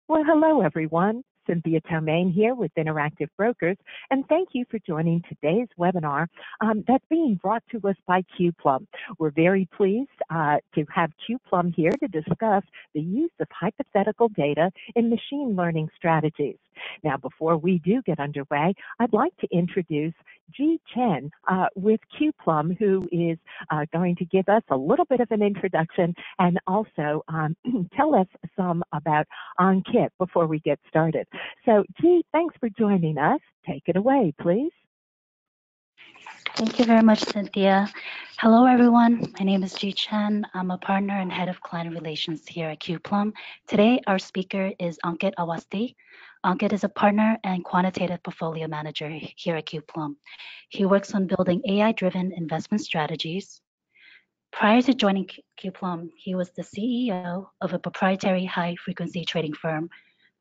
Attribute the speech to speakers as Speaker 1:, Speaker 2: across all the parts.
Speaker 1: Well, hello, everyone. Cynthia Tomaine here with Interactive Brokers, and thank you for joining today's webinar that's being brought to us by qplum. We're very pleased to have qplum here to discuss the use of hypothetical data in machine learning strategies. Now, before we do get underway, I'd like to introduce Ji Chen with qplum, who is going to give us a little bit of an introduction and also tell us some about Ankit before we get started. So, Ji, thanks for joining us. Take it away, please.
Speaker 2: Thank you very much, Cynthia. Hello, everyone. My name is Ji Chen. I'm a partner and head of client relations here at qplum. Today, our speaker is Ankit Awasthi. Ankit is a partner and quantitative portfolio manager here at qplum. He works on building AI-driven investment strategies. Prior to joining qplum, he was the CEO of a proprietary high-frequency trading firm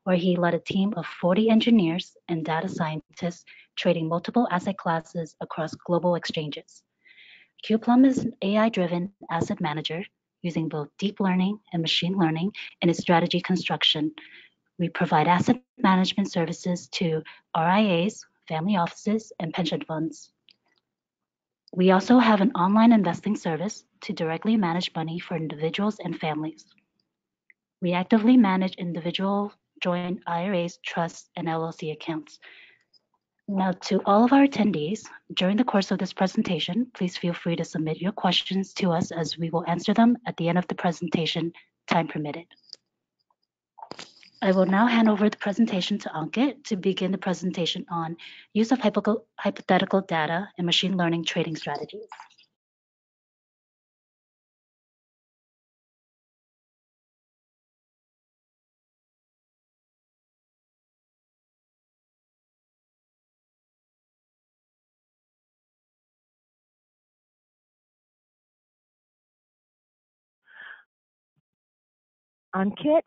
Speaker 2: where he led a team of 40 engineers and data scientists trading multiple asset classes across global exchanges. qplum is an AI-driven asset manager using both deep learning and machine learning in its strategy construction. We provide asset management services to RIAs, family offices, and pension funds. We also have an online investing service to directly manage money for individuals and families. We actively manage individual joint IRAs, trusts, and LLC accounts. Now, to all of our attendees, during the course of this presentation, please feel free to submit your questions to us as we will answer them at the end of the presentation, time permitted. I will now hand over the presentation to Ankit to begin the presentation on use of hypothetical data in machine learning trading strategies.
Speaker 1: Ankit,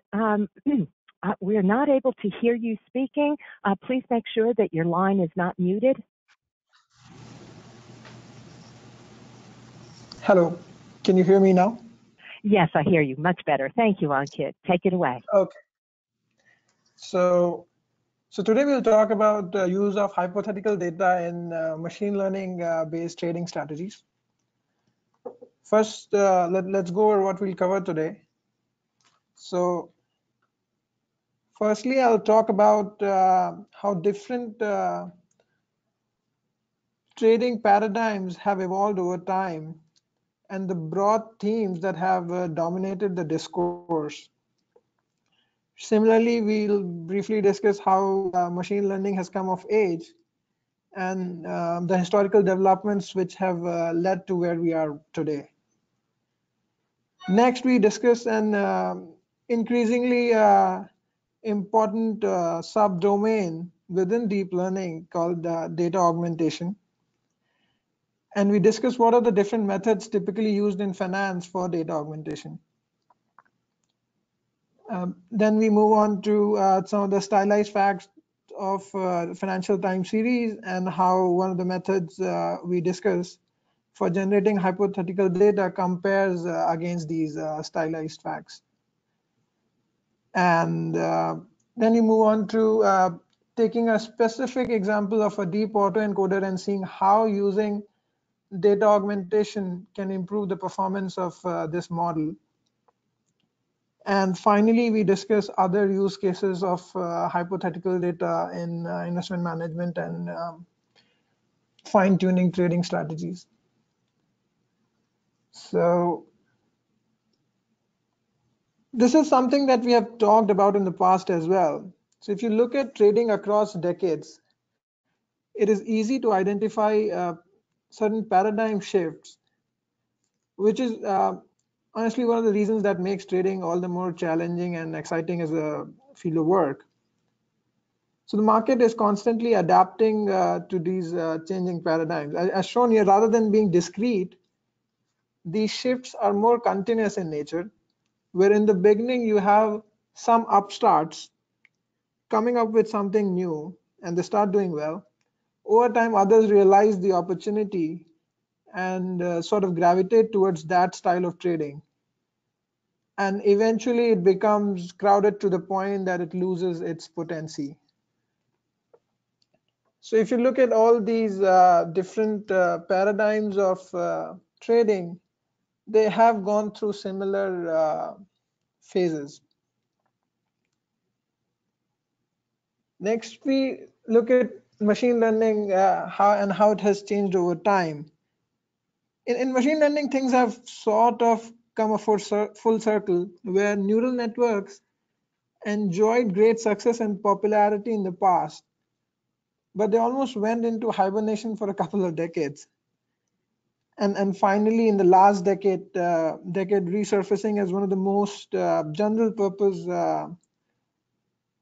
Speaker 1: we're not able to hear you speaking. Please make sure that your line is not muted.
Speaker 3: Hello, can you hear me now?
Speaker 1: Yes, I hear you much better. Thank you, Ankit. Take it away.
Speaker 3: Okay. So today we'll talk about the use of hypothetical data in machine learning based trading strategies. First, let's go over what we'll cover today. So firstly, I'll talk about how different trading paradigms have evolved over time and the broad themes that have dominated the discourse. Similarly, we'll briefly discuss how machine learning has come of age and the historical developments which have led to where we are today. Next, we discuss an increasingly important subdomain within deep learning called data augmentation. And we discuss what are the different methods typically used in finance for data augmentation. Then we move on to some of the stylized facts of Financial Times series and how one of the methods we discuss for generating hypothetical data compares against these stylized facts. And then we move on to taking a specific example of a deep autoencoder and seeing how using data augmentation can improve the performance of this model. And finally, we discuss other use cases of hypothetical data in investment management and fine-tuning trading strategies. So this is something that we have talked about in the past as well. So if you look at trading across decades, it is easy to identify certain paradigm shifts, which is honestly one of the reasons that makes trading all the more challenging and exciting as a field of work. So the market is constantly adapting to these changing paradigms. As shown here, rather than being discrete, these shifts are more continuous in nature, where in the beginning you have some upstarts coming up with something new and they start doing well. Over time, others realize the opportunity and sort of gravitate towards that style of trading. and eventually it becomes crowded to the point that it loses its potency. So if you look at all these different paradigms of trading, they have gone through similar phases. Next, we look at machine learning, how it has changed over time. In machine learning, things have sort of come a full circle, where neural networks enjoyed great success and popularity in the past, but they almost went into hibernation for a couple of decades. And finally, in the last decade, resurfacing as one of the most general purpose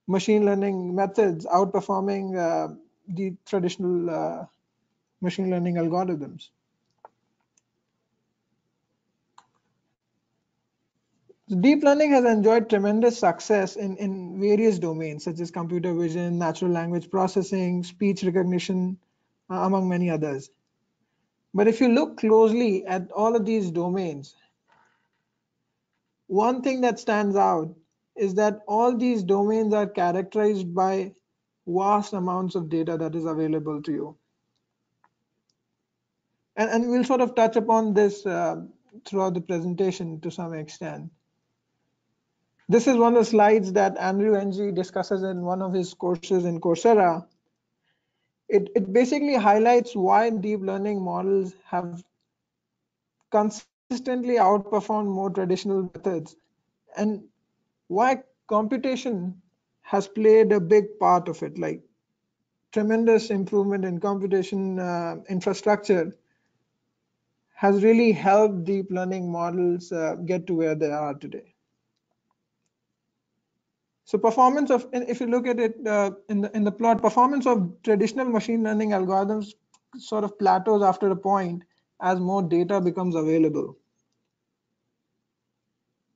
Speaker 3: machine learning methods, outperforming the traditional machine learning algorithms. Deep learning has enjoyed tremendous success in various domains, such as computer vision, natural language processing, speech recognition, among many others. But if you look closely at all of these domains, one thing that stands out is that all these domains are characterized by vast amounts of data that is available to you. And we'll sort of touch upon this throughout the presentation to some extent. This is one of the slides that Andrew Ng discusses in one of his courses in Coursera. It basically highlights why deep learning models have consistently outperformed more traditional methods, and why computation has played a big part of it, like tremendous improvement in computation infrastructure has really helped deep learning models get to where they are today. So performance of, if you look at it in the plot, performance of traditional machine learning algorithms sort of plateaus after a point as more data becomes available.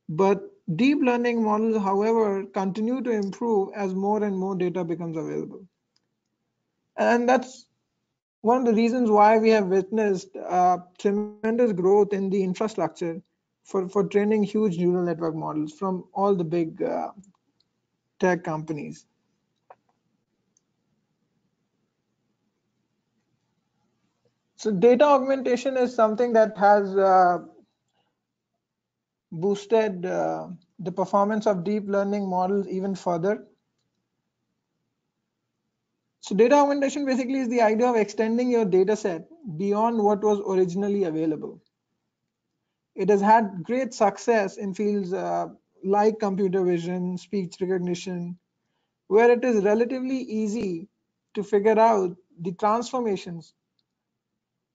Speaker 3: But deep learning models, however, continue to improve as more and more data becomes available. And that's one of the reasons why we have witnessed tremendous growth in the infrastructure for training huge neural network models from all the big tech companies. So data augmentation is something that has boosted the performance of deep learning models even further. So data augmentation basically is the idea of extending your data set beyond what was originally available. It has had great success in fields like computer vision, speech recognition, where it is relatively easy to figure out the transformations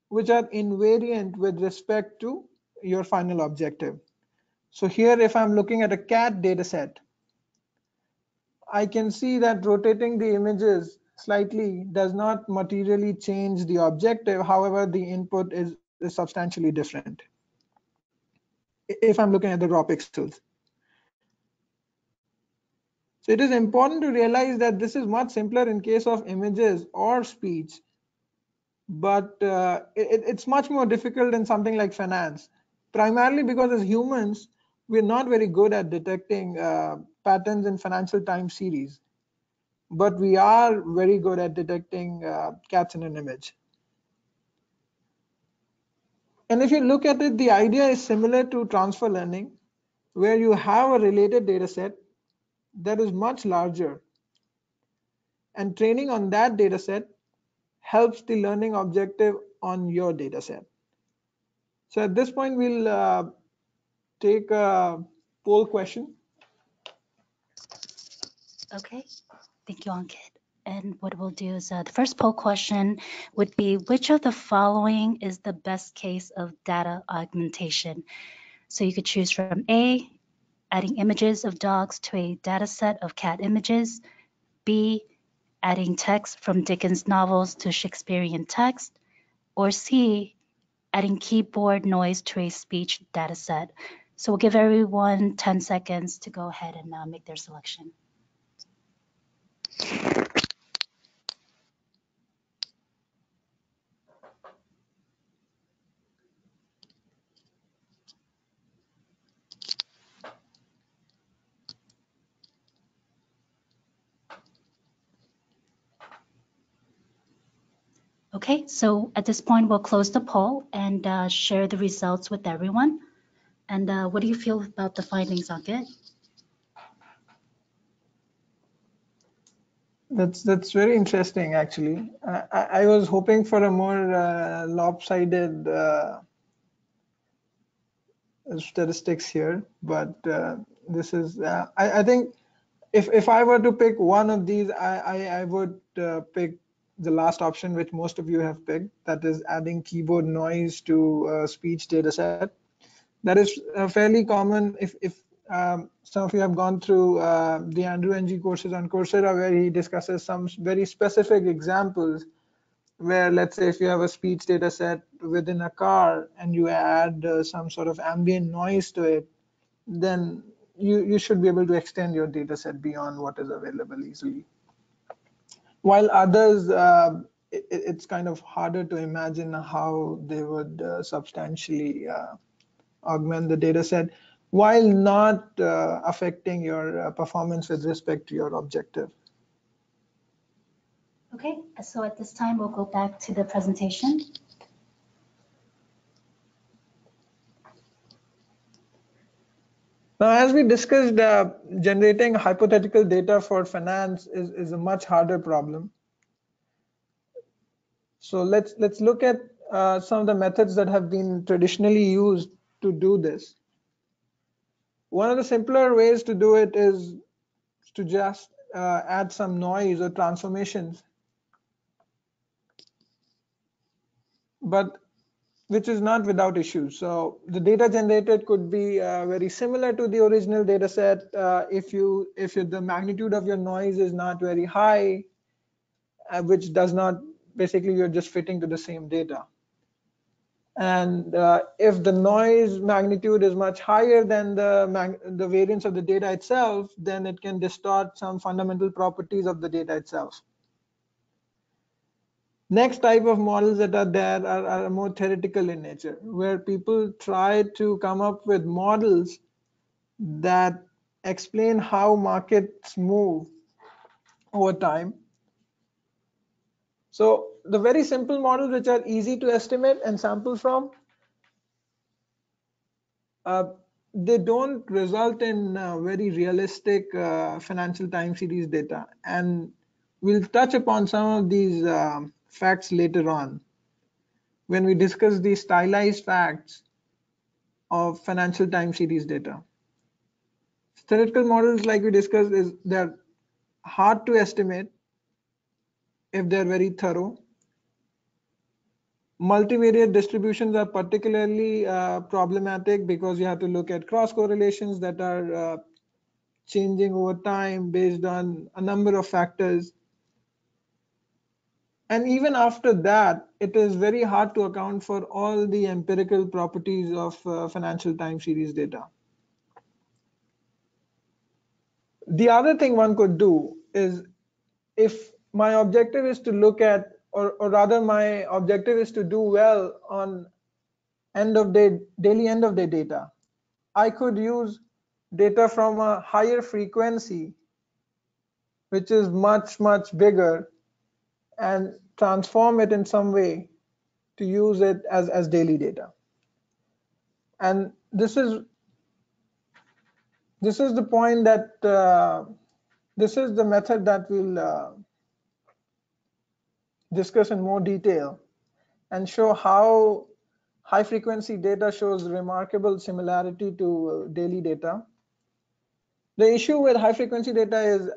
Speaker 3: which are invariant with respect to your final objective. So here, if I'm looking at a cat data set, I can see that rotating the images slightly does not materially change the objective. However, the input is substantially different if I'm looking at the raw pixels. So it is important to realize that this is much simpler in case of images or speech, but it's much more difficult in something like finance, primarily because as humans, we're not very good at detecting patterns in financial time series, but we are very good at detecting cats in an image. And if you look at it, the idea is similar to transfer learning, where you have a related data set that is much larger, and training on that data set helps the learning objective on your data set. So at this point, we'll take a poll question.
Speaker 2: Okay, thank you, Ankit. And what we'll do is the first poll question would be, which of the following is the best case of data augmentation? So you could choose from A, adding images of dogs to a data set of cat images, B, adding text from Dickens novels to Shakespearean text, or C, adding keyboard noise to a speech data set. So we'll give everyone 10 seconds to go ahead and make their selection. Okay, so at this point, we'll close the poll and share the results with everyone. And what do you feel about the findings, Ankit?
Speaker 3: That's very interesting, actually. I was hoping for a more lopsided statistics here, but this is. I think if I were to pick one of these, I would pick the last option, which most of you have picked. That is adding keyboard noise to a speech data set. That is fairly common if some of you have gone through the Andrew Ng courses on Coursera, where he discusses some very specific examples where, let's say, if you have a speech data set within a car and you add some sort of ambient noise to it, then you should be able to extend your data set beyond what is available easily. While others, it's kind of harder to imagine how they would substantially augment the data set while not affecting your performance with respect to your objective.
Speaker 2: Okay, so at this time, we'll go back to the presentation.
Speaker 3: Now, as we discussed, generating hypothetical data for finance is a much harder problem. So let's look at some of the methods that have been traditionally used to do this. One of the simpler ways to do it is to just add some noise or transformations, but which is not without issues. So the data generated could be very similar to the original data set if the magnitude of your noise is not very high, which does not, basically you're just fitting to the same data. And if the noise magnitude is much higher than the variance of the data itself, then it can distort some fundamental properties of the data itself. Next type of models that are there are more theoretical in nature, where people try to come up with models that explain how markets move over time. So the very simple models which are easy to estimate and sample from, they don't result in very realistic financial time series data. And we'll touch upon some of these facts later on when we discuss the stylized facts of financial time series data. Theoretical models, like we discussed, they're hard to estimate if they're very thorough. Multivariate distributions are particularly problematic because you have to look at cross correlations that are changing over time based on a number of factors. And even after that, it is very hard to account for all the empirical properties of financial time series data. The other thing one could do is, if my objective is to look at, or rather my objective is to do well on daily end of day data, I could use data from a higher frequency, which is much bigger, and transform it in some way to use it as daily data. And this is the point that this is the method that we'll discuss in more detail and show how high frequency data shows remarkable similarity to daily data. The issue with high frequency data is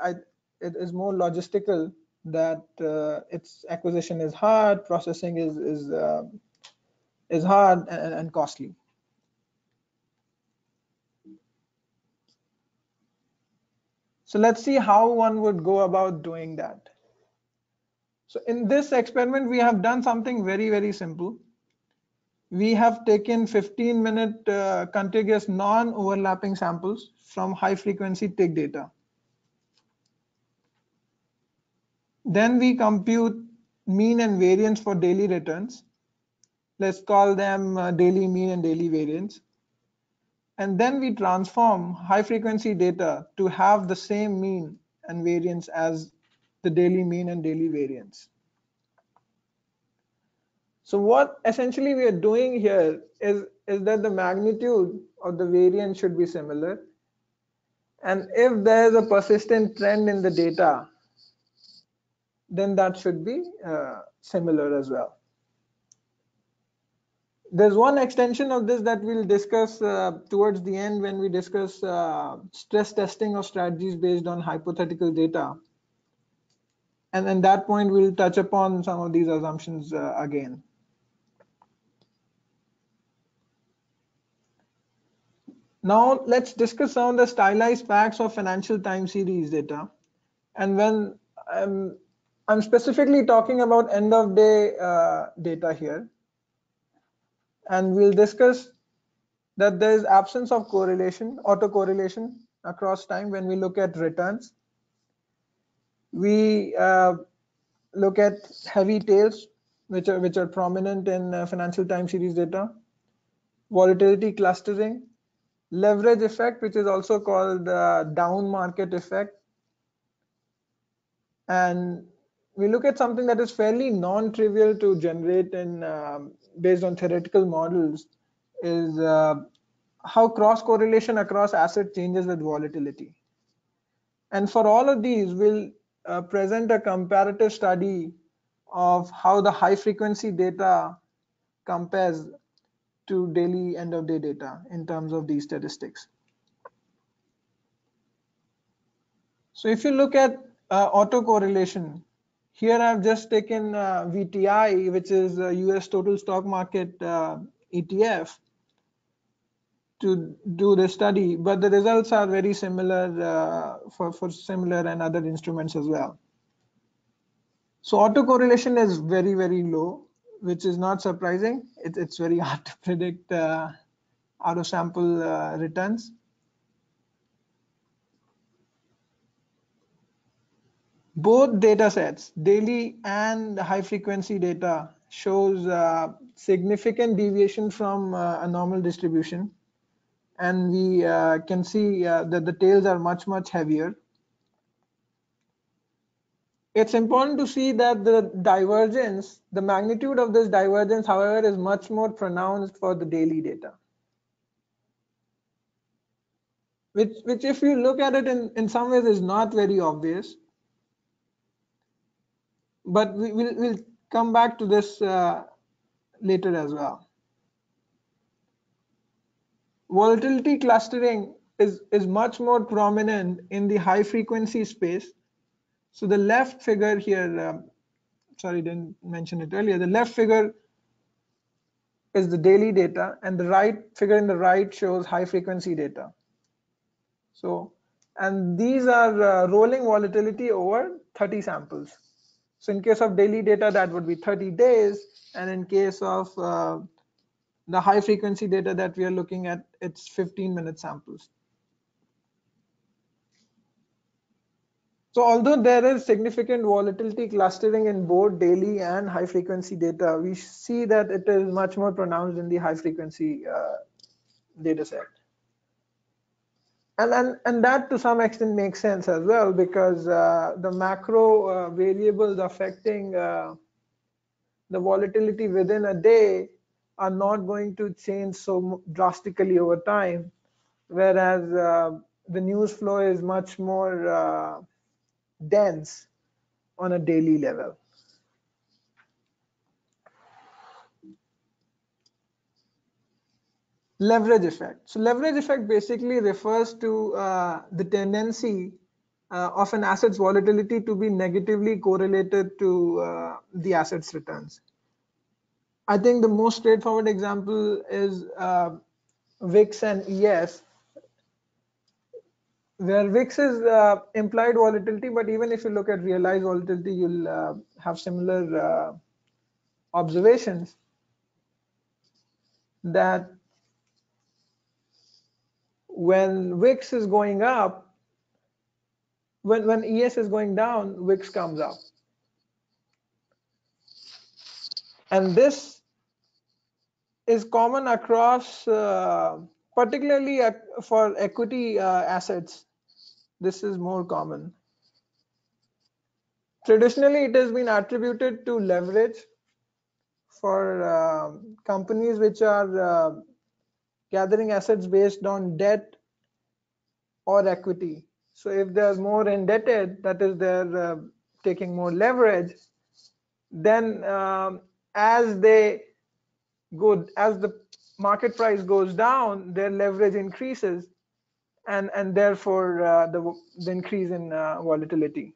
Speaker 3: it is more logistical, that its acquisition is hard, processing is hard and costly. So let's see how one would go about doing that. So in this experiment, we have done something very simple. We have taken 15-minute contiguous non-overlapping samples from high-frequency tick data. Then we compute mean and variance for daily returns. Let's call them daily mean and daily variance. And then we transform high-frequency data to have the same mean and variance as the daily mean and daily variance. So what essentially we are doing here is that the magnitude of the variance should be similar. And if there is a persistent trend in the data, then that should be similar as well. There's one extension of this that we'll discuss towards the end when we discuss stress testing of strategies based on hypothetical data. And at that point, we'll touch upon some of these assumptions again. Now, let's discuss some of the stylized facts of financial time series data. And when I'm specifically talking about end of day data here, and we'll discuss that there is absence of correlation, autocorrelation across time when we look at returns. We look at heavy tails, which are prominent in financial time series data, volatility clustering, leverage effect, which is also called down market effect, and we look at something that is fairly non-trivial to generate in based on theoretical models is how cross correlation across asset changes with volatility. And for all of these, we'll present a comparative study of how the high frequency data compares to daily end of day data in terms of these statistics. So if you look at autocorrelation, here I've just taken VTI, which is a US total stock market ETF, to do the study, but the results are very similar for similar and other instruments as well. So autocorrelation is very, very low, which is not surprising. It's very hard to predict out of sample returns. Both data sets, daily and high frequency data, shows significant deviation from a normal distribution. And we can see that the tails are much, much heavier. It's important to see that the divergence, the magnitude of this divergence, however, is much more pronounced for the daily data. Which if you look at it in some ways is not very obvious. But we'll come back to this later as well. Volatility clustering is much more prominent in the high frequency space. So the left figure here, sorry, didn't mention it earlier. The left figure is the daily data, and the right figure in the right shows high frequency data. So, and these are rolling volatility over 30 samples. So in case of daily data, that would be 30 days. And in case of the high frequency data that we are looking at, it's 15-minute samples. So although there is significant volatility clustering in both daily and high frequency data, we see that it is much more pronounced in the high frequency data set. And that to some extent makes sense as well, because the macro variables affecting the volatility within a day are not going to change so drastically over time, whereas the news flow is much more dense on a daily level. Leverage effect. So leverage effect basically refers to the tendency of an asset's volatility to be negatively correlated to the asset's returns. I think the most straightforward example is VIX and ES, where VIX is implied volatility, but even if you look at realized volatility, you'll have similar observations that when VIX is going up, when ES is going down, VIX comes up. And this is common across, particularly for equity assets. This is more common. Traditionally, it has been attributed to leverage for companies which are gathering assets based on debt or equity. So if they're more indebted, that is they're taking more leverage, then as the market price goes down, their leverage increases, and therefore the increase in volatility.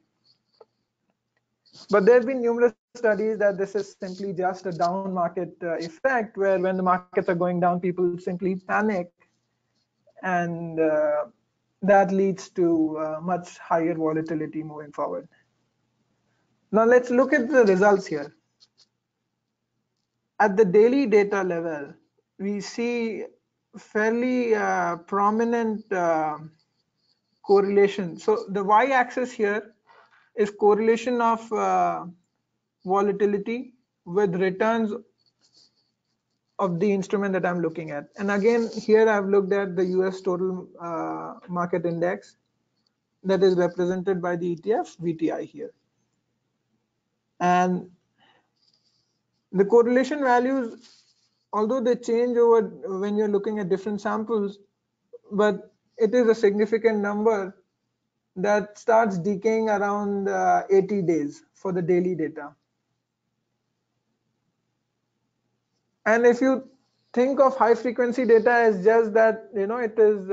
Speaker 3: But there have been numerous studies that this is simply just a down market effect, where when the markets are going down, people simply panic, and that leads to much higher volatility moving forward. Now let's look at the results here. At the daily data level, we see fairly prominent correlation. So the y-axis here is correlation of volatility with returns of the instrument that I'm looking at. And again, here I've looked at the US total market index that is represented by the ETF VTI here. And the correlation values, although they change over when you're looking at different samples, but it is a significant number that starts decaying around 80 days for the daily data. And if you think of high frequency data as just that, it is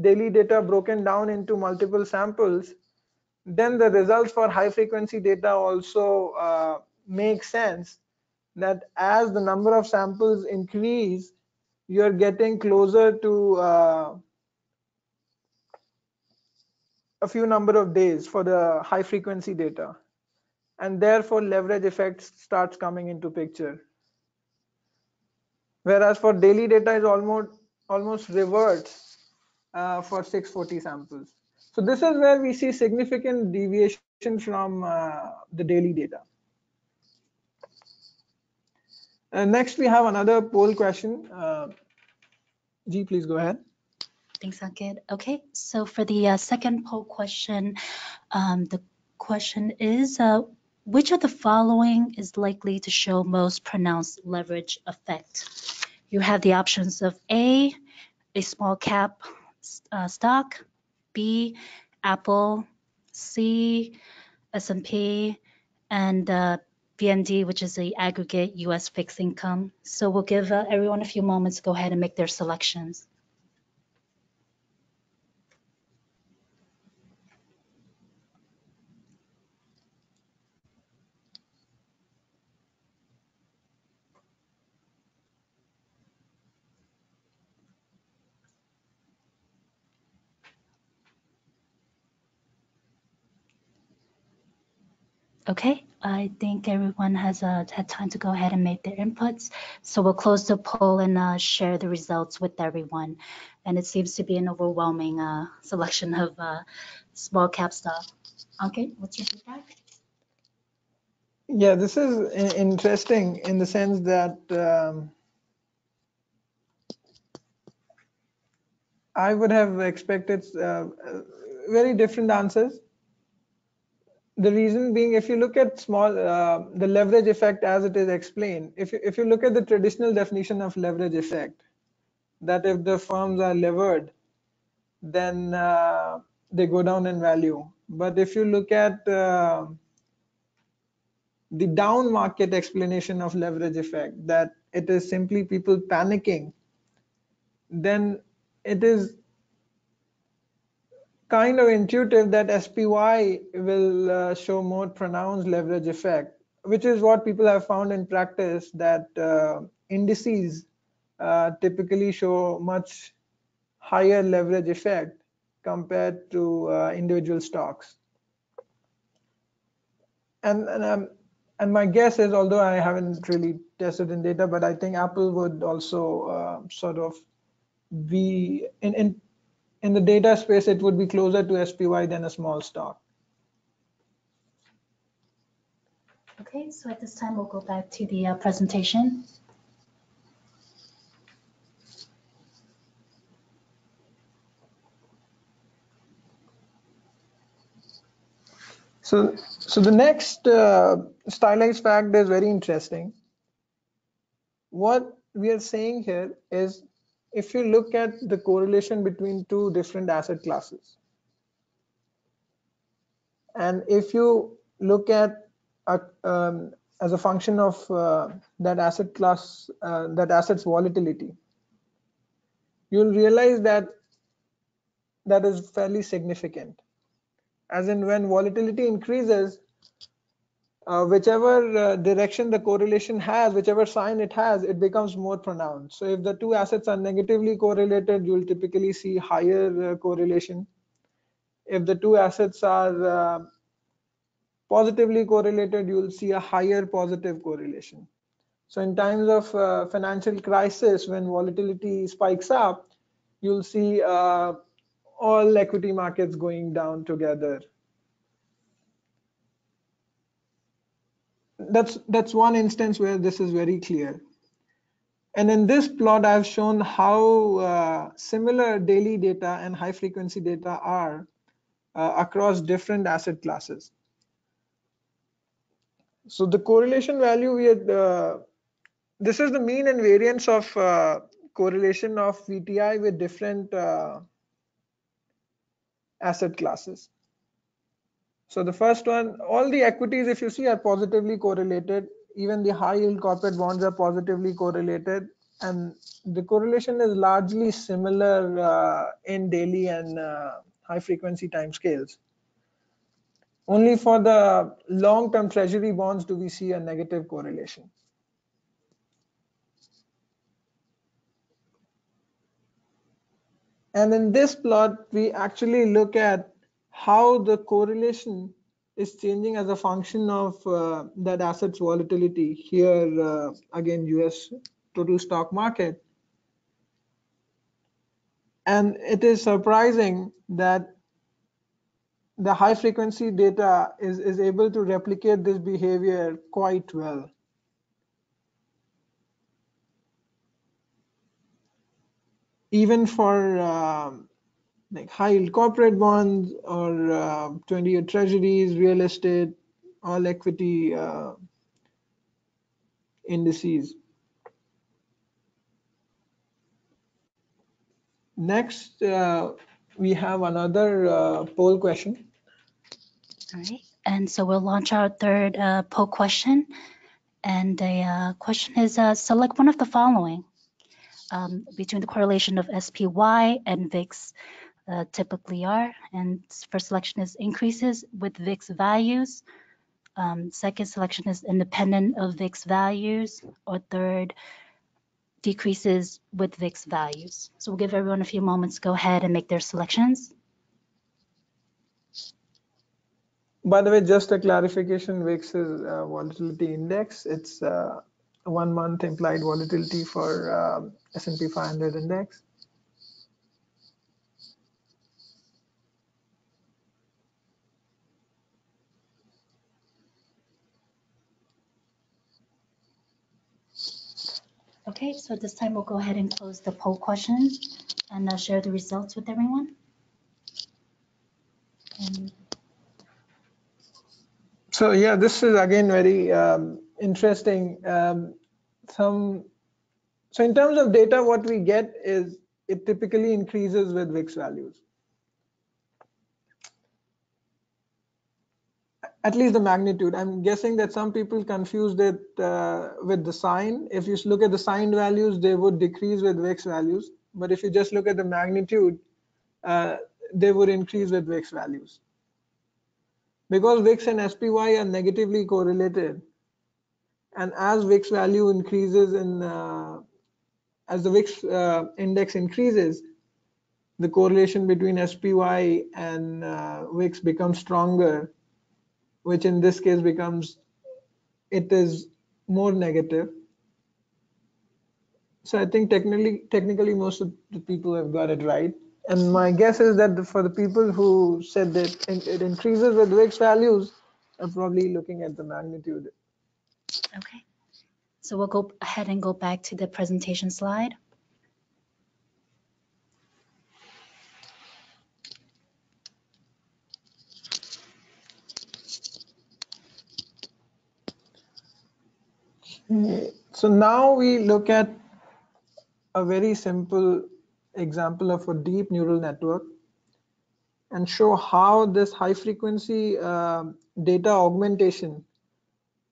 Speaker 3: daily data broken down into multiple samples, then the results for high frequency data also make sense, that as the number of samples increase, you're getting closer to a few number of days for the high frequency data, and therefore leverage effect starts coming into picture. Whereas for daily data is almost reverts for 640 samples. So this is where we see significant deviation from the daily data. Next, we have another poll question. G, please go ahead.
Speaker 2: Thanks, Ankit. Okay, so for the second poll question, the question is, which of the following is likely to show most pronounced leverage effect? You have the options of A, small cap stock, B, Apple, C, S&P, and VND, which is the aggregate US fixed income. So we'll give everyone a few moments to go ahead and make their selections. Okay, I think everyone has had time to go ahead and make their inputs. So we'll close the poll and share the results with everyone. And it seems to be an overwhelming selection of small cap stock. Okay, what's your feedback?
Speaker 3: Yeah, this is interesting in the sense that I would have expected very different answers. The reason being, if you look at the leverage effect as it is explained, if you look at the traditional definition of leverage effect, that if the firms are levered, then they go down in value. But if you look at the down market explanation of leverage effect, that it is simply people panicking, then it is kind of intuitive that SPY will show more pronounced leverage effect, which is what people have found in practice, that indices typically show much higher leverage effect compared to individual stocks. And my guess is, although I haven't really tested in data, but I think Apple would also sort of be in the data space, it would be closer to SPY than a small stock.
Speaker 2: Okay, so at this time, we'll go back to the presentation.
Speaker 3: So the next stylized fact is very interesting. what we are saying here is, if you look at the correlation between two different asset classes, and if you look at as a function of that asset class, that asset's volatility, you'll realize that that is fairly significant. As in, when volatility increases, whichever direction the correlation has, whichever sign it has, it becomes more pronounced. So if the two assets are negatively correlated, you'll typically see higher correlation. If the two assets are positively correlated, you'll see a higher positive correlation. So in times of financial crisis, when volatility spikes up, you'll see all equity markets going down together. That's one instance where this is very clear. And in this plot, I've shown how similar daily data and high frequency data are across different asset classes. So the correlation value we had, this is the mean and variance of correlation of VTI with different asset classes. So the first one, all the equities, if you see, are positively correlated. Even the high yield corporate bonds are positively correlated, and the correlation is largely similar in daily and high frequency time scales. Only for the long-term treasury bonds do we see a negative correlation. And in this plot, we actually look at how the correlation is changing as a function of that asset's volatility. Here, again, US total stock market. And it is surprising that the high frequency data is able to replicate this behavior quite well. Even for like high yield corporate bonds or 20-year treasuries, real estate, all equity indices. Next, we have another poll question.
Speaker 2: All right, and so we'll launch our third poll question. And the question is, select one of the following between the correlation of SPY and VIX typically are. And first selection is increases with VIX values. Second selection is independent of VIX values, or third, decreases with VIX values. So we'll give everyone a few moments to go ahead and make their selections.
Speaker 3: By the way, just a clarification, VIX is volatility index. It's 1 month implied volatility for S&P 500 index.
Speaker 2: Okay, so at this time we'll go ahead and close the poll question and share the results with everyone.
Speaker 3: So yeah, this is again very interesting. So in terms of data, what we get is it typically increases with VIX values. At least the magnitude. I'm guessing that some people confused it with the sign. If you look at the signed values, they would decrease with VIX values. But if you just look at the magnitude, they would increase with VIX values. Because VIX and SPY are negatively correlated, and as VIX value increases in, as the VIX index increases, the correlation between SPY and VIX becomes stronger, which in this case becomes, it is more negative. So I think technically most of the people have got it right. And my guess is that for the people who said that it increases with VIX values, are probably looking at the magnitude.
Speaker 2: Okay, so we'll go ahead and go back to the presentation slide.
Speaker 3: So now we look at a very simple example of a deep neural network and show how this high frequency data augmentation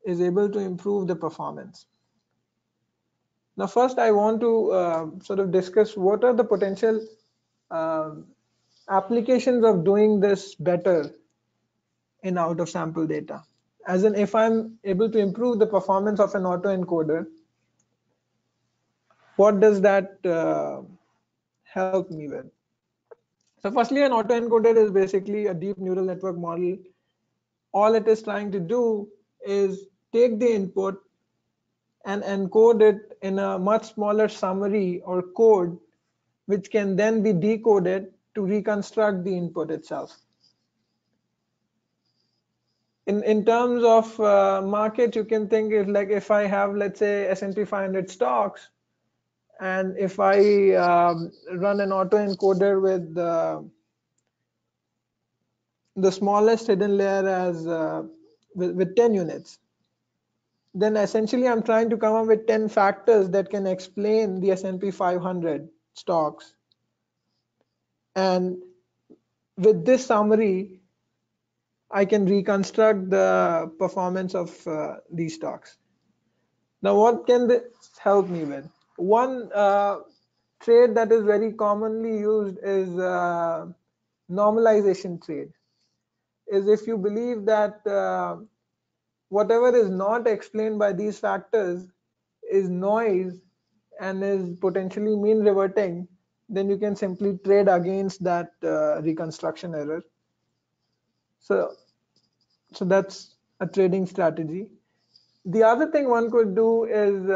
Speaker 3: is able to improve the performance. Now, first I want to sort of discuss what are the potential applications of doing this better in out of sample data. As in, if I'm able to improve the performance of an autoencoder, what does that help me with? So firstly, an autoencoder is basically a deep neural network model. All it is trying to do is take the input and encode it in a much smaller summary or code, which can then be decoded to reconstruct the input itself. In terms of market, you can think if like if I have, let's say, S&P 500 stocks, and if I run an autoencoder with the smallest hidden layer as with 10 units, then essentially I'm trying to come up with 10 factors that can explain the S&P 500 stocks. And with this summary, I can reconstruct the performance of these stocks. Now, what can this help me with? One trade that is very commonly used is normalization trade. Is if you believe that whatever is not explained by these factors is noise and is potentially mean reverting, then you can simply trade against that reconstruction error. So that's a trading strategy. The other thing one could do is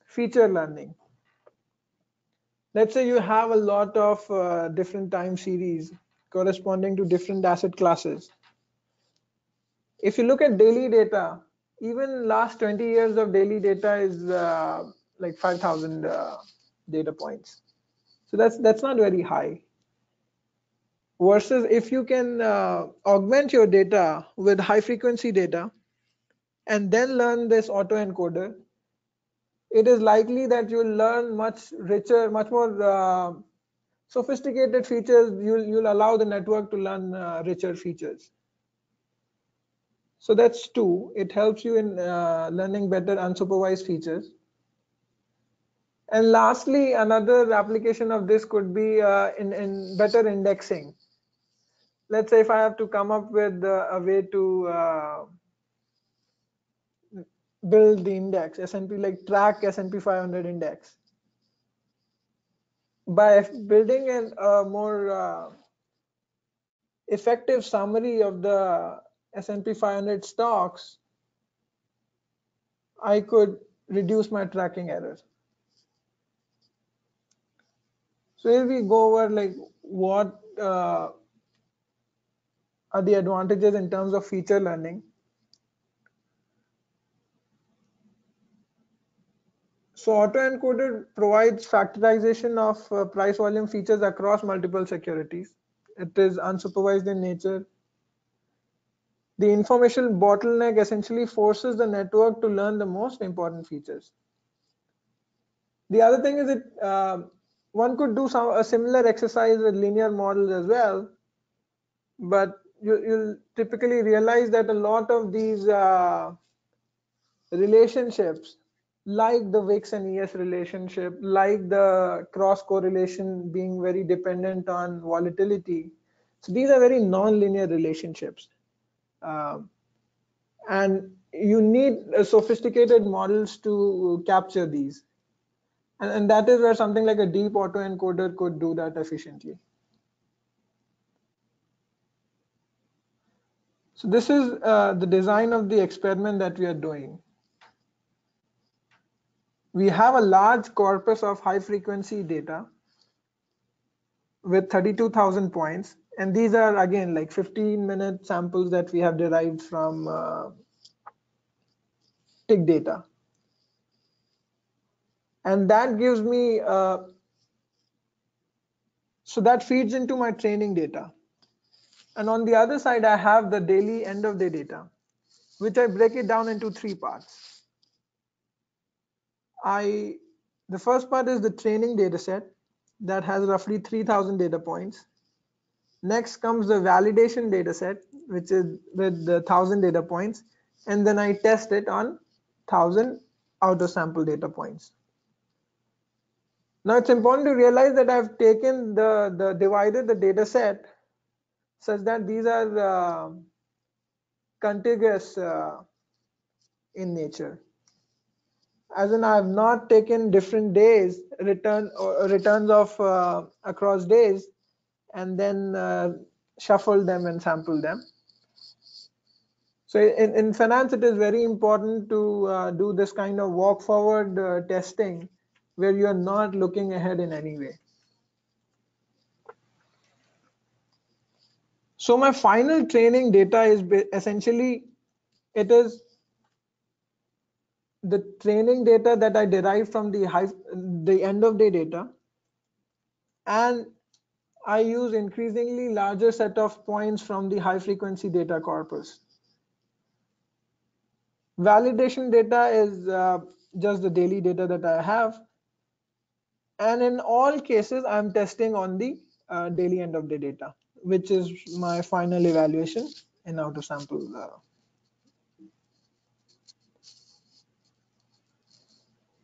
Speaker 3: feature learning. Let's say you have a lot of different time series corresponding to different asset classes. If you look at daily data, even last 20 years of daily data is like 5,000 data points. So that's not very high. Versus if you can augment your data with high frequency data and then learn this autoencoder, it is likely that you'll learn much richer, much more sophisticated features. You'll allow the network to learn richer features. So that's two. It helps you in learning better unsupervised features. And lastly, another application of this could be in better indexing. Let's say if I have to come up with a way to build the index, S&P, like track S&P 500 index. By building a more effective summary of the S&P 500 stocks, I could reduce my tracking errors. So here we go over like what are the advantages in terms of feature learning. So autoencoder provides factorization of price volume features across multiple securities. It is unsupervised in nature. The information bottleneck essentially forces the network to learn the most important features. The other thing is that one could do a similar exercise with linear models as well, but you'll typically realize that a lot of these relationships, like the VIX and ES relationship, like the cross correlation being very dependent on volatility, so these are very non-linear relationships. And you need sophisticated models to capture these. And that is where something like a deep autoencoder could do that efficiently. So this is the design of the experiment that we are doing. We have a large corpus of high frequency data with 32,000 points. And these are again like 15-minute samples that we have derived from tick data. And that gives me, so that feeds into my training data. And on the other side, I have the daily end of day data, which I break it down into three parts. The first part is the training data set that has roughly 3,000 data points. Next comes the validation data set, which is with the 1,000 data points, and then I test it on 1,000 auto sample data points. Now it's important to realize that I've taken divided the data set such that these are contiguous in nature. As in, I have not taken different days returns of across days and then shuffled them and sampled them. So in finance, it is very important to do this kind of walk forward testing where you are not looking ahead in any way. So my final training data is essentially, it is the training data that I derived from the end of day data, and I use increasingly larger set of points from the high frequency data corpus. Validation data is just the daily data that I have, and in all cases I'm testing on the daily end of day data, which is my final evaluation in auto sample.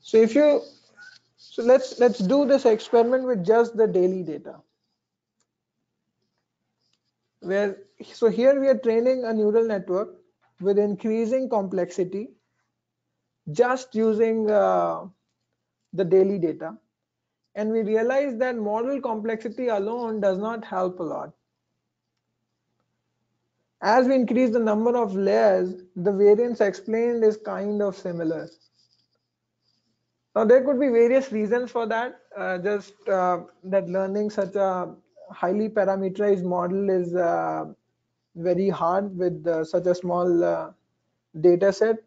Speaker 3: So let's do this experiment with just the daily data. So here we are training a neural network with increasing complexity, just using the daily data, and we realize that model complexity alone does not help a lot. As we increase the number of layers, the variance explained is kind of similar. Now there could be various reasons for that. That learning such a highly parameterized model is very hard with such a small data set.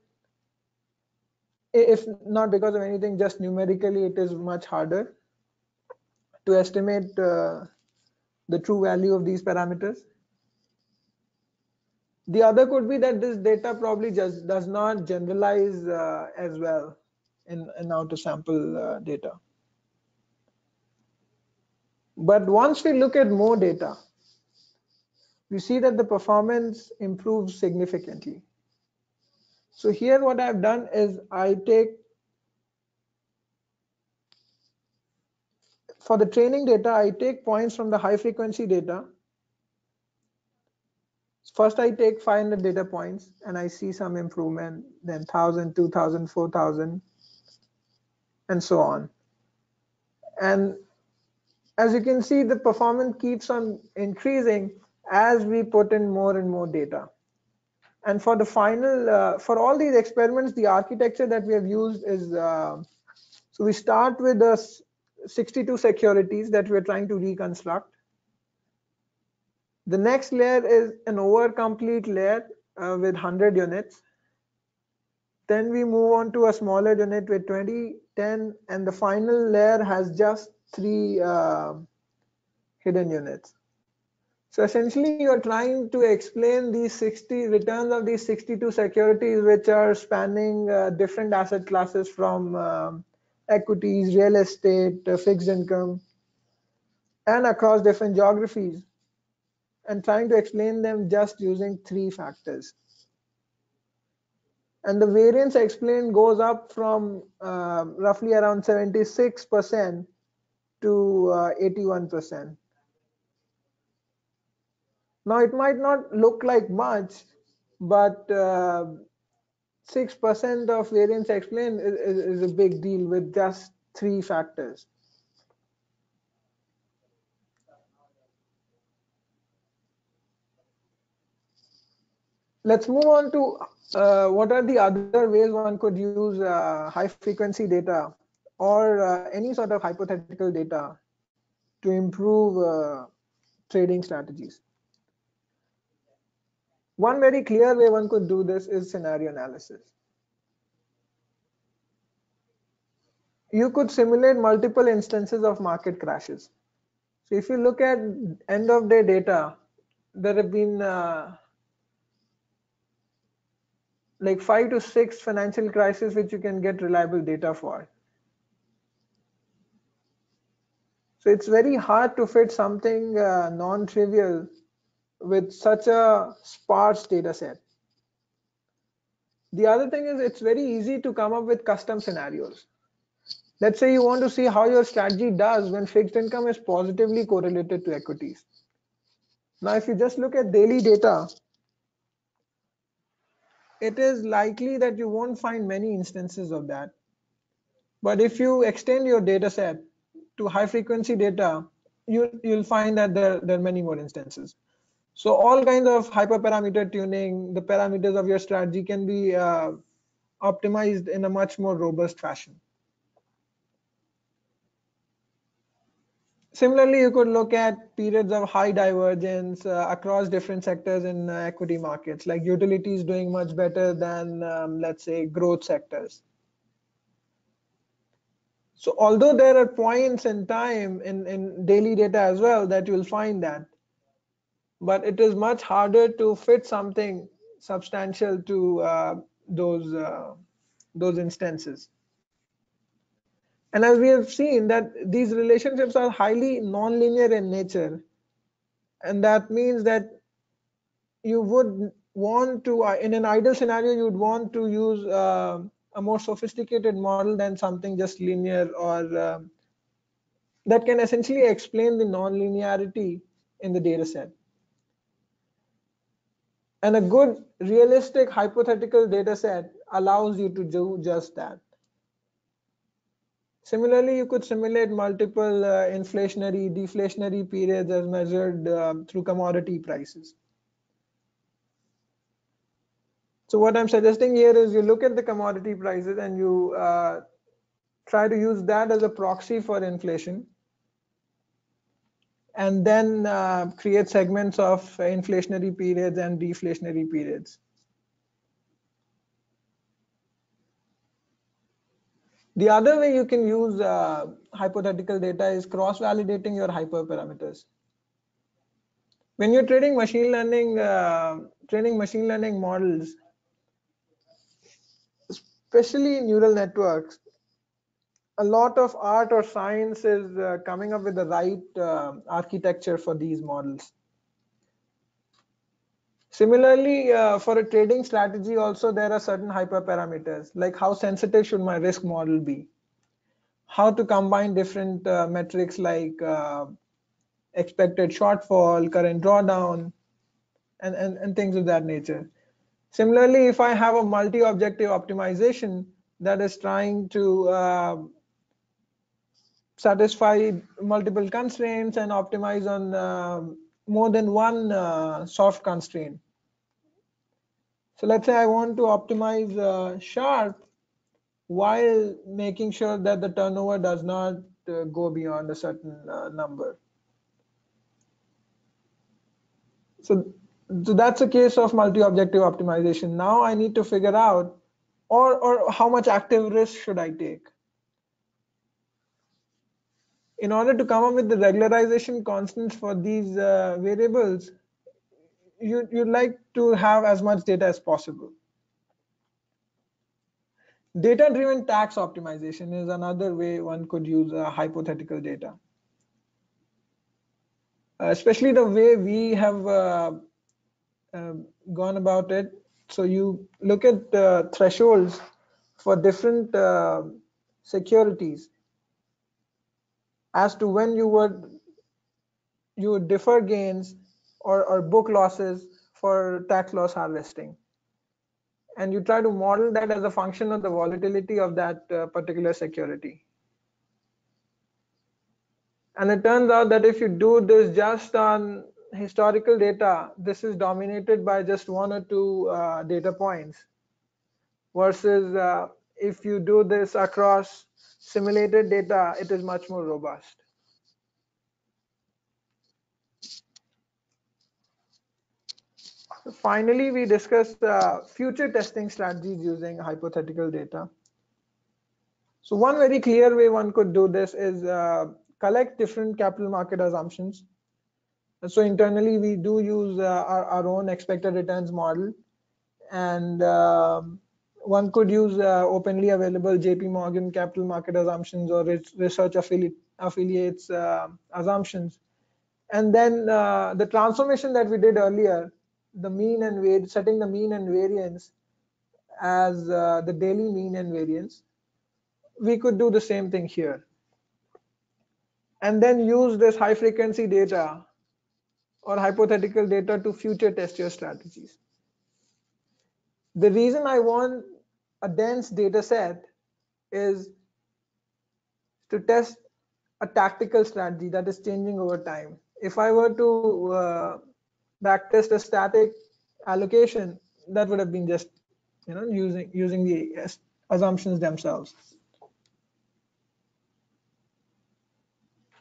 Speaker 3: If not because of anything, just numerically it is much harder to estimate the true value of these parameters. The other could be that this data probably just does not generalize as well in auto sample data. But once we look at more data, we see that the performance improves significantly. So here what I've done is for the training data, I take points from the high frequency data. First I take 500 data points and I see some improvement, then 1,000, 2,000, 4,000, and so on. And as you can see, the performance keeps on increasing as we put in more and more data. And for the final, for all these experiments, the architecture that we have used is, so we start with the 62 securities that we're trying to reconstruct. The next layer is an over-complete layer with 100 units. Then we move on to a smaller unit with 20, 10, and the final layer has just 3 hidden units. So essentially you're trying to explain these 60 returns of these 62 securities, which are spanning different asset classes from equities, real estate, fixed income, and across different geographies, and trying to explain them just using 3 factors. And the variance explained goes up from roughly around 76% to 81%. Now it might not look like much, but 6% of variance explained is a big deal with just 3 factors. Let's move on to what are the other ways one could use high frequency data or any sort of hypothetical data to improve trading strategies. One very clear way one could do this is scenario analysis. You could simulate multiple instances of market crashes. So if you look at end of day data, there have been like 5 to 6 financial crises which you can get reliable data for. So it's very hard to fit something non-trivial with such a sparse data set. The other thing is it's very easy to come up with custom scenarios. Let's say you want to see how your strategy does when fixed income is positively correlated to equities. Now, if you just look at daily data, it is likely that you won't find many instances of that. But if you extend your data set to high frequency data, you'll find that there are many more instances. So all kinds of hyperparameter tuning, the parameters of your strategy can be optimized in a much more robust fashion. Similarly, you could look at periods of high divergence across different sectors in equity markets, like utilities doing much better than, let's say, growth sectors. So although there are points in time in daily data as well that you'll find that, but it is much harder to fit something substantial to those instances. And as we have seen that these relationships are highly nonlinear in nature, and that means that you would want to, in an ideal scenario, you would want to use a more sophisticated model than something just linear or that can essentially explain the nonlinearity in the data set. And a good realistic hypothetical data set allows you to do just that. Similarly, you could simulate multiple inflationary, deflationary periods as measured through commodity prices. So what I'm suggesting here is you look at the commodity prices and you try to use that as a proxy for inflation, and then create segments of inflationary periods and deflationary periods. The other way you can use hypothetical data is cross-validating your hyperparameters. When you're trading machine learning, training machine learning models, especially neural networks, a lot of art or science is coming up with the right architecture for these models. Similarly, for a trading strategy also, there are certain hyperparameters, like how sensitive should my risk model be? How to combine different metrics like expected shortfall, current drawdown, and things of that nature. Similarly, if I have a multi-objective optimization that is trying to satisfy multiple constraints and optimize on more than one soft constraint. So let's say I want to optimize Sharp while making sure that the turnover does not go beyond a certain number. So that's a case of multi-objective optimization. Now I need to figure out, or how much active risk should I take? In order to come up with the regularization constants for these variables, you'd like to have as much data as possible. Data-driven tax optimization is another way one could use hypothetical data. Especially the way we have gone about it. So you look at thresholds for different securities as to when you would defer gains or book losses for tax loss harvesting. And you try to model that as a function of the volatility of that particular security. And it turns out that if you do this just on historical data, this is dominated by just one or two data points, versus if you do this across simulated data, it is much more robust. So finally, we discussed future testing strategies using hypothetical data. So one very clear way one could do this is collect different capital market assumptions. So internally, we do use our own expected returns model, and one could use openly available JP Morgan capital market assumptions or research affiliate affiliates, assumptions. And then the transformation that we did earlier, the mean and setting the mean and variance as the daily mean and variance, we could do the same thing here. And then use this high frequency data or hypothetical data to future test your strategies. The reason I want a dense data set is to test a tactical strategy that is changing over time. If I were to backtest a static allocation, that would have been just using the assumptions themselves.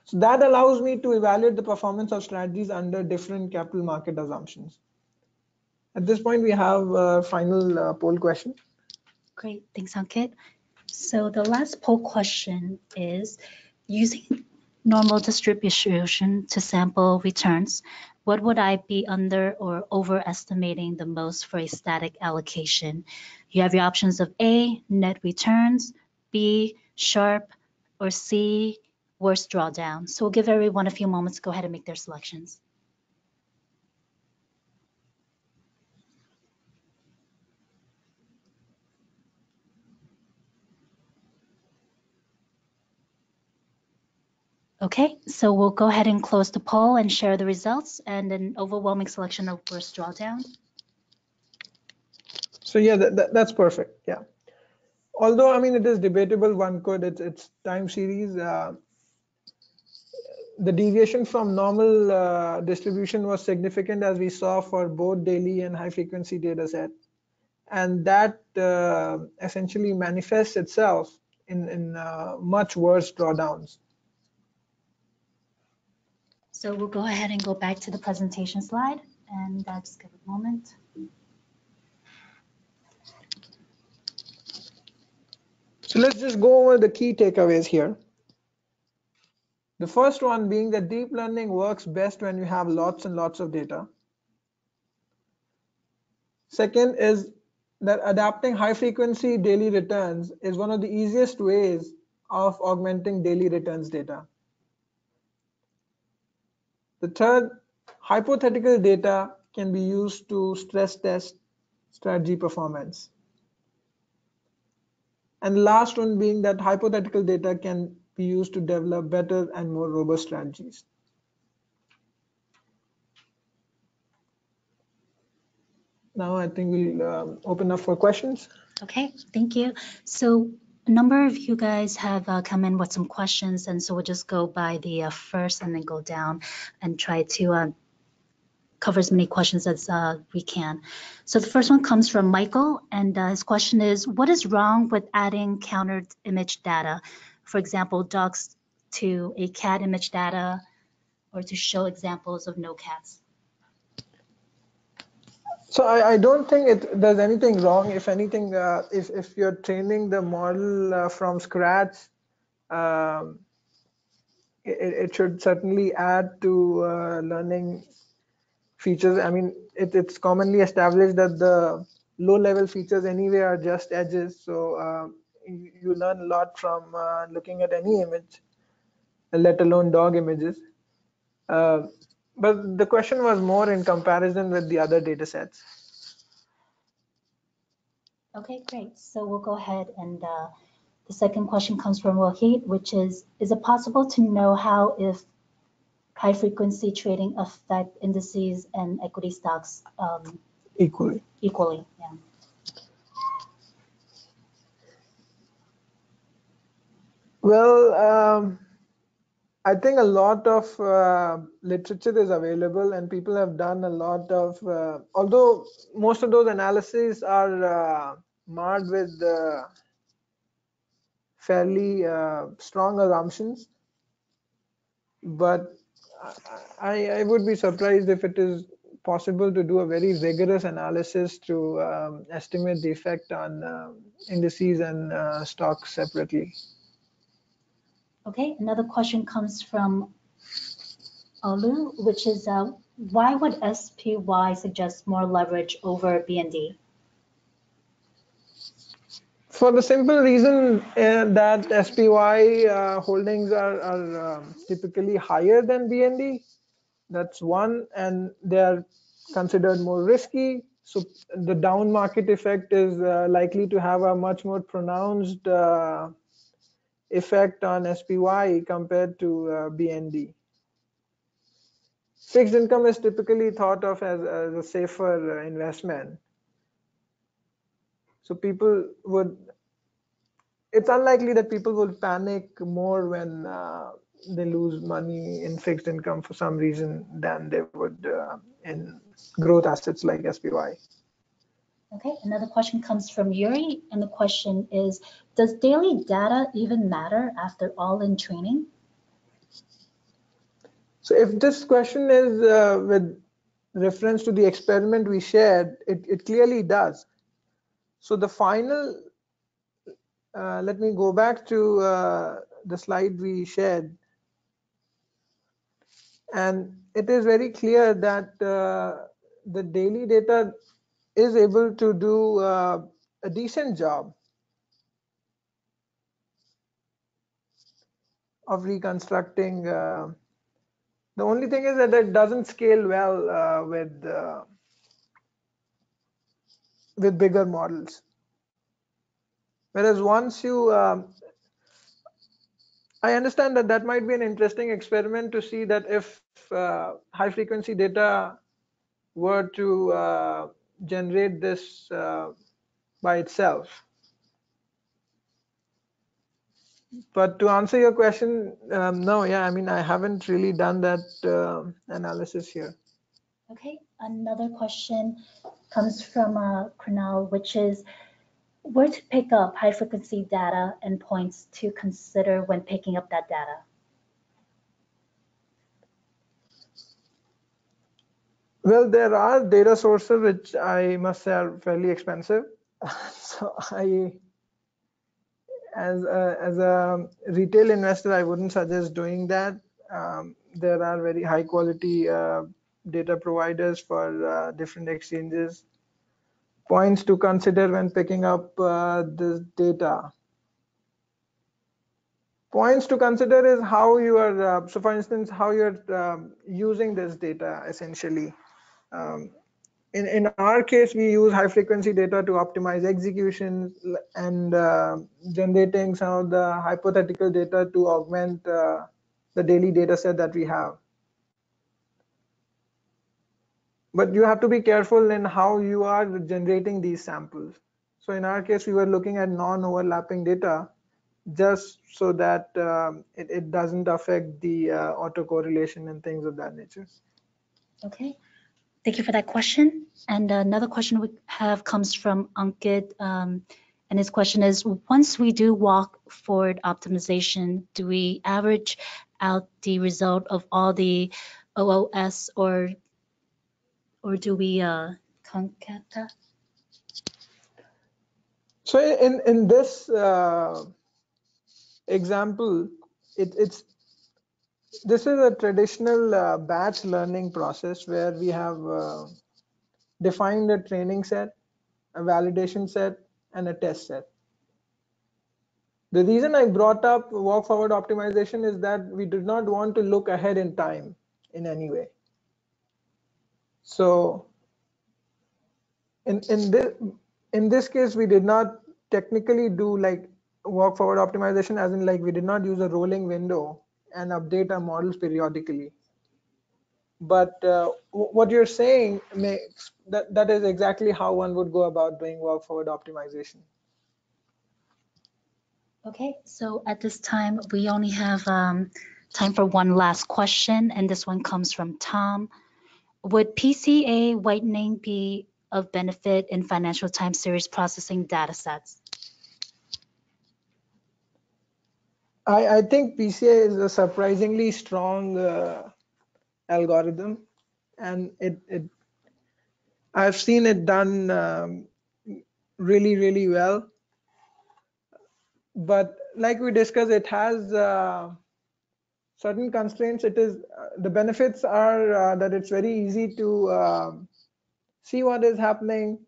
Speaker 3: So that allows me to evaluate the performance of strategies under different capital market assumptions. At this point, we have a final poll question.
Speaker 2: Great, thanks, Ankit. So the last poll question is, using normal distribution to sample returns, what would I be under or overestimating the most for a static allocation? You have your options of A, net returns, B, Sharpe, or C, worst drawdown. So we'll give everyone a few moments to go ahead and make their selections. Okay, so we'll go ahead and close the poll and share the results, and an overwhelming selection of worst drawdown.
Speaker 3: So yeah, that's perfect. Yeah. Although, I mean, it is debatable, one could, it's time series. The deviation from normal distribution was significant, as we saw for both daily and high frequency data set. And that essentially manifests itself in much worse drawdowns.
Speaker 2: So we'll go ahead and go back to the presentation slide, and just give a moment.
Speaker 3: So let's just go over the key takeaways here. The first one being that deep learning works best when you have lots and lots of data. Second is that adapting high frequency daily returns is one of the easiest ways of augmenting daily returns data. The third, hypothetical data can be used to stress test strategy performance. And the last one being that hypothetical data can be used to develop better and more robust strategies. Now I think we'll open up for questions.
Speaker 2: Okay, thank you. So a number of you guys have come in with some questions, and so we'll just go by the first and then go down and try to cover as many questions as we can. So the first one comes from Michael, and his question is, what is wrong with adding countered image data? For example, dogs to a cat image data, or to show examples of no cats?
Speaker 3: So I don't think there's anything wrong. If anything, if you're training the model from scratch, it should certainly add to learning features. I mean, it's commonly established that the low-level features anyway are just edges. So you learn a lot from looking at any image, let alone dog images. But the question was more in comparison with the other data sets.
Speaker 2: Okay, great. So we'll go ahead, and the second question comes from Wahid, which is it possible to know how if high frequency trading affect indices and equity stocks
Speaker 3: Equally?
Speaker 2: Equally, yeah.
Speaker 3: Well, I think a lot of literature is available, and people have done a lot of, although most of those analyses are marred with fairly strong assumptions, but I would be surprised if it is possible to do a very rigorous analysis to estimate the effect on indices and stocks separately.
Speaker 2: Okay, another question comes from Olu, which is why would SPY suggest more leverage over BND?
Speaker 3: For the simple reason that SPY holdings are typically higher than BND. That's one, and they are considered more risky. So the down market effect is likely to have a much more pronounced effect on SPY compared to BND. Fixed income is typically thought of as a safer investment. So people would, it's unlikely that people will panic more when they lose money in fixed income for some reason than they would in growth assets like SPY.
Speaker 2: Okay, another question comes from Yuri, and the question is, does daily data even matter after all-in training?
Speaker 3: So if this question is with reference to the experiment we shared, it clearly does. So the final, let me go back to the slide we shared. And it is very clear that the daily data is able to do a decent job of reconstructing. The only thing is that it doesn't scale well with bigger models. Whereas once you, I understand that that might be an interesting experiment to see that if high frequency data were to generate this by itself. But to answer your question, no, yeah, I mean, I haven't really done that analysis here.
Speaker 2: Okay, another question comes from Kunal, which is where to pick up high frequency data and points to consider when picking up that data.
Speaker 3: Well, there are data sources which I must say are fairly expensive. So as a retail investor, I wouldn't suggest doing that. There are very high quality data providers for different exchanges. Points to consider when picking up this data. Points to consider is how you are, so for instance, how you're using this data essentially. In our case, we use high frequency data to optimize execution and generating some of the hypothetical data to augment the daily data set that we have. But you have to be careful in how you are generating these samples. So in our case, we were looking at non-overlapping data just so that it doesn't affect the autocorrelation and things of that nature.
Speaker 2: Okay, thank you for that question. And another question we have comes from Ankit, and his question is, once we do walk forward optimization, do we average out the result of all the OOS or do we concata?
Speaker 3: So in this example, this is a traditional batch learning process where we have defined a training set, a validation set, and a test set. The reason I brought up walk forward optimization is that we did not want to look ahead in time in any way. So in this case, we did not technically do like walk forward optimization, as in like we did not use a rolling window and update our models periodically. But what you're saying makes that is exactly how one would go about doing walk forward optimization.
Speaker 2: Okay, so at this time, we only have time for one last question, and this one comes from Tom. Would PCA whitening be of benefit in financial time series processing datasets?
Speaker 3: I think PCA is a surprisingly strong algorithm, and I've seen it done really, really well. But like we discussed, it has certain constraints. It is the benefits are that it's very easy to see what is happening.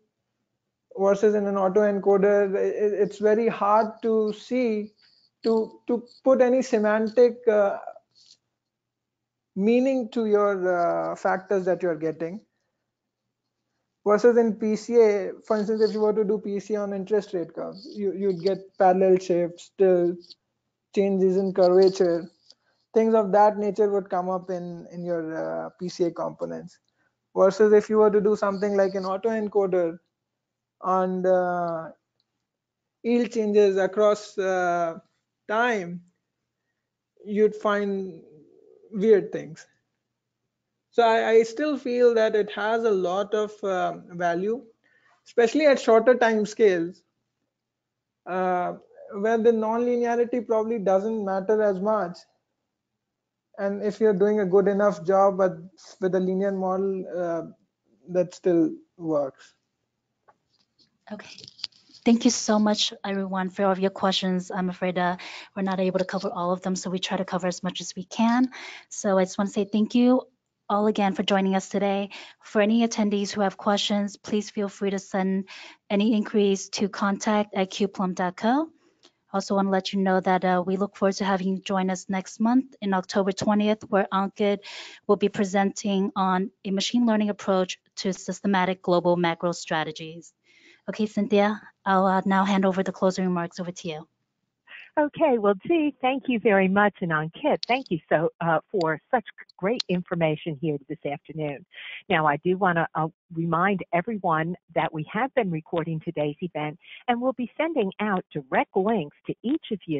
Speaker 3: versus in an autoencoder, it's very hard to see, to put any semantic meaning to your factors that you're getting. Versus in PCA, for instance, if you were to do PCA on interest rate curves, you'd get parallel shifts, tilts, changes in curvature, things of that nature would come up in your PCA components. Versus if you were to do something like an autoencoder on yield changes across time, you'd find weird things. So I still feel that it has a lot of value, especially at shorter time scales, where the non-linearity probably doesn't matter as much. And if you're doing a good enough job with a linear model, that still works.
Speaker 2: Okay. Thank you so much, everyone, for all of your questions. I'm afraid we're not able to cover all of them, so we try to cover as much as we can. So I just want to say thank you all again for joining us today. For any attendees who have questions, please feel free to send any inquiries to contact@qplum.co. Also want to let you know that we look forward to having you join us next month in October 20th, where Ankit will be presenting on a machine learning approach to systematic global macro strategies. Okay, Cynthia, I'll now hand over the closing remarks over to you.
Speaker 1: Okay, well, gee, thank you very much, and Ankit, thank you for such great information here this afternoon. Now, I do want to remind everyone that we have been recording today's event, and we'll be sending out direct links to each of you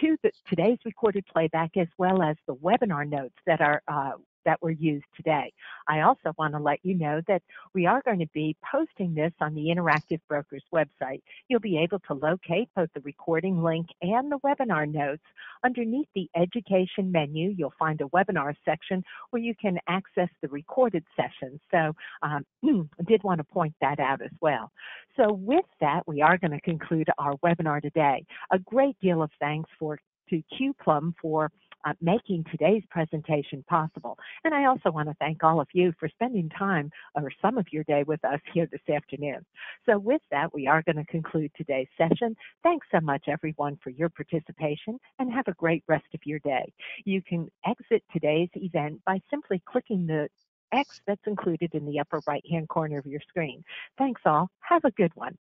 Speaker 1: to today's recorded playback, as well as the webinar notes that were used today. I also want to let you know that we are going to be posting this on the Interactive Brokers website. You'll be able to locate both the recording link and the webinar notes. Underneath the education menu, you'll find a webinar section where you can access the recorded sessions. So I did want to point that out as well. So with that, we are going to conclude our webinar today. A great deal of thanks to qplum for making today's presentation possible. And I also want to thank all of you for spending time or some of your day with us here this afternoon. So with that, we are going to conclude today's session. Thanks so much, everyone, for your participation, and have a great rest of your day. You can exit today's event by simply clicking the X that's included in the upper right-hand corner of your screen. Thanks all. Have a good one.